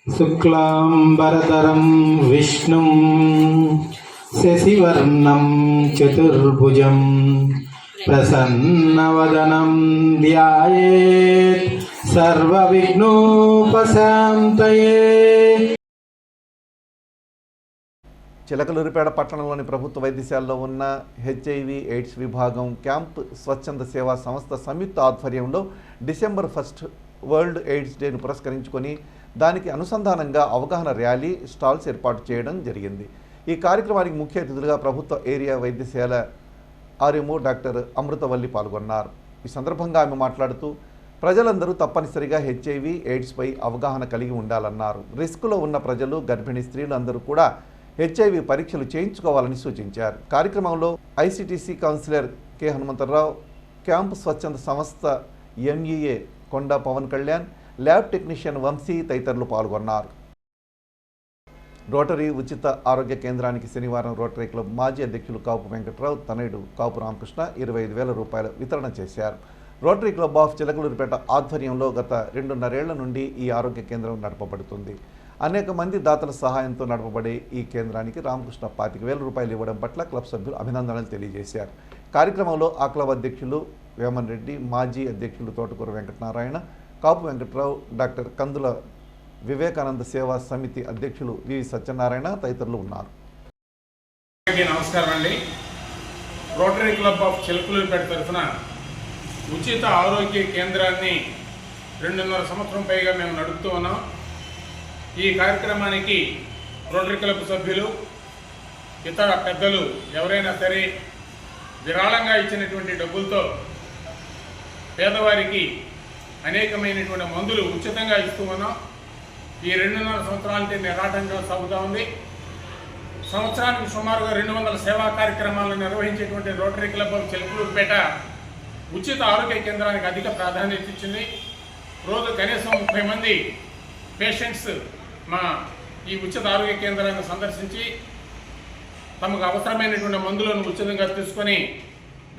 శుక్లాంబరధరం విష్ణుం శశివర్ణం చతుర్భుజం ప్రసన్నవదనం ధ్యాయేత్ సర్వవిఘ్నోపశాంతయే. చిలకలూరిపేట పట్టణంలోని ప్రభుత్వ వైద్యశాలలో ఉన్న హెచ్ఐవి ఎయిడ్స్ విభాగం క్యాంప్ స్వచ్ఛంద సేవా సంస్థ సంయుక్త ఆధ్వర్యంలో డిసెంబర్ 1 వరల్డ్ ఎయిడ్స్ డేను పురస్కరించుకొని దానికి అనుసంధానంగా అవగాహన ర్యాలీ స్టాల్స్ ఏర్పాటు చేయడం జరిగింది. ఈ కార్యక్రమానికి ముఖ్య అతిథులుగా ప్రభుత్వ ఏరియా వైద్యశాల ఆర్ఎంఓ డాక్టర్ అమృతవల్లి పాల్గొన్నారు. ఈ సందర్భంగా ఆమె మాట్లాడుతూ ప్రజలందరూ తప్పనిసరిగా హెచ్ఐవి ఎయిడ్స్పై అవగాహన కలిగి ఉండాలన్నారు. రిస్క్లో ఉన్న ప్రజలు, గర్భిణీ స్త్రీలు అందరూ కూడా హెచ్ఐవి పరీక్షలు చేయించుకోవాలని సూచించారు. కార్యక్రమంలో ICTC counsellor K Hanumantharao, camp స్వచ్ఛంద సంస్థ MEA Konda Pavan Kalyan, lab technician Vamshi తదితరులు పాల్గొన్నారు. రోటరీ ఉచిత ఆరోగ్య కేంద్రానికి శనివారం రోటరీ క్లబ్ మాజీ అధ్యక్షులు కాపు వెంకట్రావు, తనయుడు కాపు రామకృష్ణ 25,000 రూపాయల వితరణ చేశారు. రోటరీ క్లబ్ ఆఫ్ చిలకలూరిపేట ఆధ్వర్యంలో గత 2.5 ఏళ్ల నుండి ఈ ఆరోగ్య కేంద్రం నడపబడుతుంది. అనేక మంది దాతల సహాయంతో నడపబడే ఈ కేంద్రానికి రామకృష్ణ 25,000 రూపాయలు ఇవ్వడం పట్ల క్లబ్ సభ్యులు అభినందనలు తెలియజేశారు. కార్యక్రమంలో ఆ క్లబ్ అధ్యక్షులు వేమన్ రెడ్డి, మాజీ అధ్యక్షులు తోటకూర వెంకటనారాయణ, కాపు వెంకట్రావు, డాక్టర్ కందుల వివేకానంద సేవా సమితి అధ్యక్షులు వివి సత్యనారాయణ తదితరులు ఉన్నారు. నమస్కారం అండి. రోటరీ క్లబ్ ఆఫ్ చిలకలూరిపేట తరఫున ఉచిత ఆరోగ్య కేంద్రాన్ని 2.5 సంవత్సరం పైగా మేము నడుపుతూ ఉన్నాం. ఈ కార్యక్రమానికి రోటరీ క్లబ్ సభ్యులు, ఇతర పెద్దలు ఎవరైనా సరే విరాళంగా ఇచ్చినటువంటి డబ్బులతో పేదవారికి అనేకమైనటువంటి మందులు ఉచితంగా ఇస్తూ ఉన్నాం. ఈ 2.5 సంవత్సరాలకి నిరాటంగా సాగుతూ ఉంది. సంవత్సరానికి సుమారుగా 200 సేవా కార్యక్రమాలను నిర్వహించేటువంటి రోటరీ క్లబ్ ఆఫ్ చిలకలూరిపేట ఉచిత ఆరోగ్య కేంద్రానికి అధిక ప్రాధాన్యత ఇచ్చింది. రోజు కనీసం 30 మంది పేషెంట్స్ మా ఈ ఉచిత ఆరోగ్య కేంద్రాన్ని సందర్శించి తమకు అవసరమైనటువంటి మందులను ఉచితంగా తీసుకొని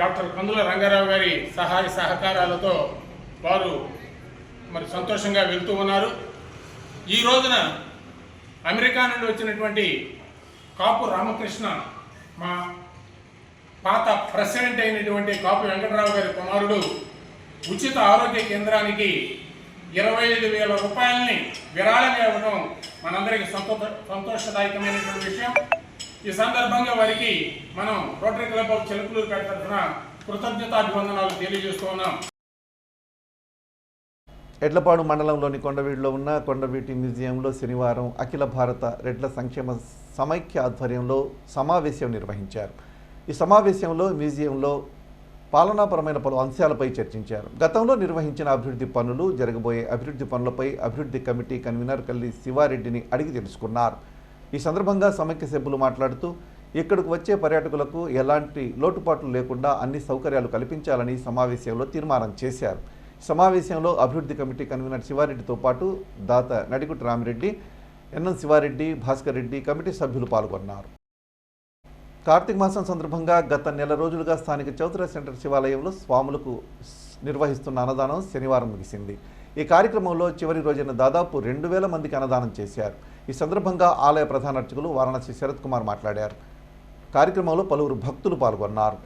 డాక్టర్ కందుల రంగారావు గారి సహాయ సహకారాలతో వారు మరి సంతోషంగా వెళ్తూ ఉన్నారు. ఈ రోజున అమెరికా నుండి వచ్చినటువంటి కాపు రామకృష్ణ, మా పాత ప్రెసిడెంట్ అయినటువంటి కాపు వెంకటరావు గారి కుమారుడు, ఉచిత ఆరోగ్య కేంద్రానికి 25,000 రూపాయలని విరాళంగా ఇవ్వడం మనందరికీ సంతోషదాయకమైనటువంటి విషయం. ఈ సందర్భంగా వారికి మనం రోటరీ క్లబ్ ఆఫ్ చిలకలూరిపేట తరఫున కృతజ్ఞతాభివందనాలు తెలియజేస్తూ ఉన్నాం. ఎడ్లపాడు మండలంలోని కొండవీడులో ఉన్న కొండవీటి మ్యూజియంలో శనివారం అఖిల భారత రెడ్ల సంక్షేమ సమైక్య ఆధ్వర్యంలో సమావేశం నిర్వహించారు. ఈ సమావేశంలో మ్యూజియంలో పాలనాపరమైన పలు అంశాలపై చర్చించారు. గతంలో నిర్వహించిన అభివృద్ధి పనులు, జరగబోయే అభివృద్ధి పనులపై అభివృద్ధి కమిటీ కన్వీనర్ కల్లి శివారెడ్డిని అడిగి తెలుసుకున్నారు. ఈ సందర్భంగా సమైక్య సభ్యులు మాట్లాడుతూ ఇక్కడకు వచ్చే పర్యాటకులకు ఎలాంటి లోటుపాట్లు లేకుండా అన్ని సౌకర్యాలు కల్పించాలని సమావేశంలో తీర్మానం చేశారు. సమావేశంలో అభివృద్ధి కమిటీ కన్వీనర్ శివారెడ్డితో పాటు దాత నడిగుటి రామిరెడ్డి, ఎన్ఎన్ శివారెడ్డి, భాస్కర్ రెడ్డి కమిటీ సభ్యులు పాల్గొన్నారు. కార్తీక మాసం సందర్భంగా గత నెల రోజులుగా స్థానిక చౌతురా సెంటర్ శివాలయంలో స్వాములకు నిర్వహిస్తున్న అన్నదానం శనివారం ముగిసింది. ఈ కార్యక్రమంలో చివరి రోజున దాదాపు 2,000 మందికి అన్నదానం చేశారు. ఈ సందర్భంగా ఆలయ ప్రధాన అర్చకులు వారణాసి శరత్ కుమార్ మాట్లాడారు. కార్యక్రమంలో పలువురు భక్తులు పాల్గొన్నారు.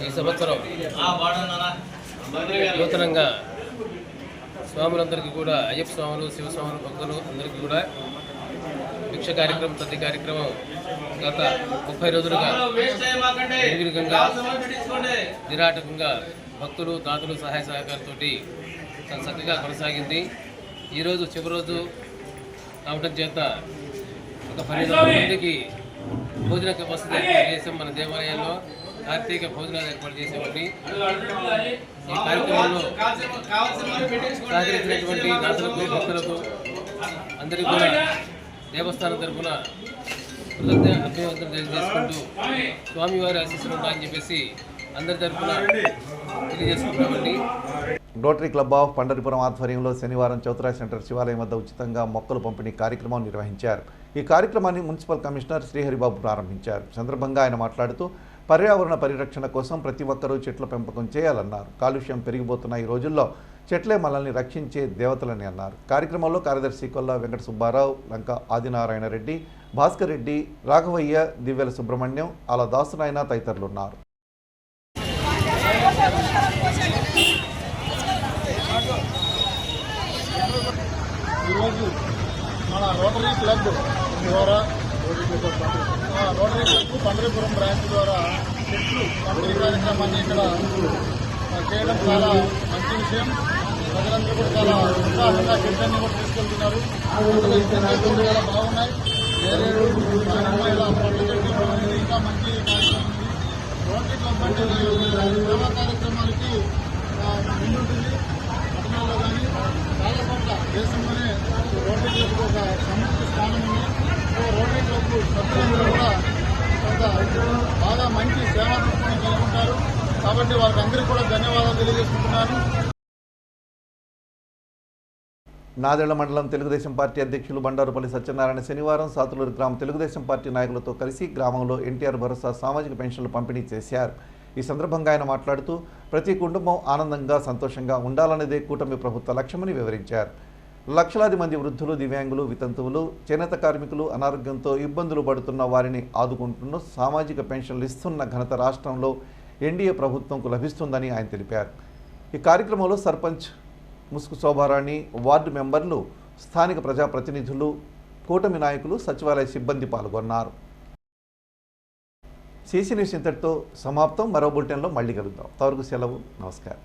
ఈ సంవత్సరం నూతనంగా స్వాములందరికీ కూడా, అయ్యప్ప స్వాములు, శివస్వాములు, భక్తులు అందరికీ కూడా భిక్ష కార్యక్రమం, ప్రతి కార్యక్రమం గత 30 రోజులుగా నిర్విఘ్నంగా నిరాటకంగా భక్తులు, దాతలు సహాయ సహకారంతో చక్కగా కొనసాగింది. ఈరోజు చివరి రోజు కావటం చేత ఒక 12 మందికి భోజన వసతి ఏర్పాటు చేసాం. మన దేవాలయాల్లో కార్తీక భోజనాలు ఏర్పాటు చేసేవాడిని. ఈ కార్యక్రమంలో సహకరించినటువంటి దాతలకు, భక్తులకు అందరికీ కూడా దేవస్థానం తరఫున అభ్యర్థన తెలియజేసుకుంటూ స్వామివారి ఆశీస్సులు ఉంటాయని చెప్పేసి అందరి తరఫున తెలియజేసుకుంటామండి. రోటరీ క్లబ్ ఆఫ్ పండరిపురం ఆధ్వర్యంలో శనివారం చౌత్రా సెంటర్ శివాలయం వద్ద ఉచితంగా మొక్కలు పంపిణీ కార్యక్రమం నిర్వహించారు. ఈ కార్యక్రమాన్ని మున్సిపల్ కమిషనర్ శ్రీహరిబాబు ప్రారంభించారు. సందర్భంగా ఆయన మాట్లాడుతూ పర్యావరణ పరిరక్షణ కోసం ప్రతి ఒక్కరూ చెట్ల పెంపకం చేయాలన్నారు. కాలుష్యం పెరిగిపోతున్న ఈ రోజుల్లో చెట్లే మనల్ని రక్షించే దేవతలని అన్నారు. కార్యక్రమంలో కార్యదర్శి కొల్లా వెంకట సుబ్బారావు, లంక ఆదినారాయణ రెడ్డి, భాస్కర్ రెడ్డి, రాఘవయ్య, దివ్యల సుబ్రహ్మణ్యం, అలా దాసునాయన తదితరులు ఉన్నారు. ఈరోజు మన రోటరీ క్లబ్ ద్వారా రోటరీ క్లబ్ పండరిపురం బ్రాంచ్ ద్వారా చెట్లు పంపిణీ కార్యక్రమాన్ని ఇక్కడ చేయడం చాలా మంచి విషయం. ప్రజలందరూ కూడా చాలా ఉత్సాహంగా చెట్లన్నీ కూడా తీసుకెళ్తున్నారు. చెట్లు చాలా బాగున్నాయి. వేరే ఇంకా మంచి కార్యక్రమం ఉంది. రోటరీ క్లబ్ అంటే సేవా కార్యక్రమాలకి ముందుంటుంది. పట్టణాల్లో కానీ చాలా చోట్ల దేశంలోనే రోటరీ క్లబ్ ఒక సముచిత స్థానం ఉంది. రోటరీ క్లబ్ సభ్యులందరూ కూడా కొంత బాగా మంచి సేవా దృక్పథం కలిగి ఉంటారు. కాబట్టి వారికి అందరికీ కూడా ధన్యవాదాలు తెలియజేసుకుంటున్నాను. నాదెళ్ల మండలం తెలుగుదేశం పార్టీ అధ్యక్షులు బండారుపల్లి సత్యనారాయణ శనివారం సాతులూరు గ్రామ తెలుగుదేశం పార్టీ నాయకులతో కలిసి గ్రామంలో ఎన్టీఆర్ భరోసా సామాజిక పెన్షన్లు పంపిణీ చేశారు. ఈ సందర్భంగా ఆయన మాట్లాడుతూ ప్రతి కుటుంబం ఆనందంగా సంతోషంగా ఉండాలనేదే కూటమి ప్రభుత్వ లక్ష్యమని వివరించారు. లక్షలాది మంది వృద్ధులు, దివ్యాంగులు, వితంతువులు, చేనేత కార్మికులు, అనారోగ్యంతో ఇబ్బందులు పడుతున్న వారిని ఆదుకుంటున్న సామాజిక పెన్షన్లు ఇస్తున్న ఘనత రాష్ట్రంలో ఎన్డీఏ ప్రభుత్వంకు లభిస్తుందని ఆయన తెలిపారు. ఈ కార్యక్రమంలో సర్పంచ్ ముసుగు శోభారాణి, వార్డు మెంబర్లు, స్థానిక ప్రజాప్రతినిధులు, కూటమి నాయకులు, సచివాలయ సిబ్బంది పాల్గొన్నారు. సీసీ న్యూస్ ఇంతటితో సమాప్తం. మరో బులెటిన్లో మళ్ళీ కలుద్దాం. అంతవరకు సెలవు. నమస్కారం.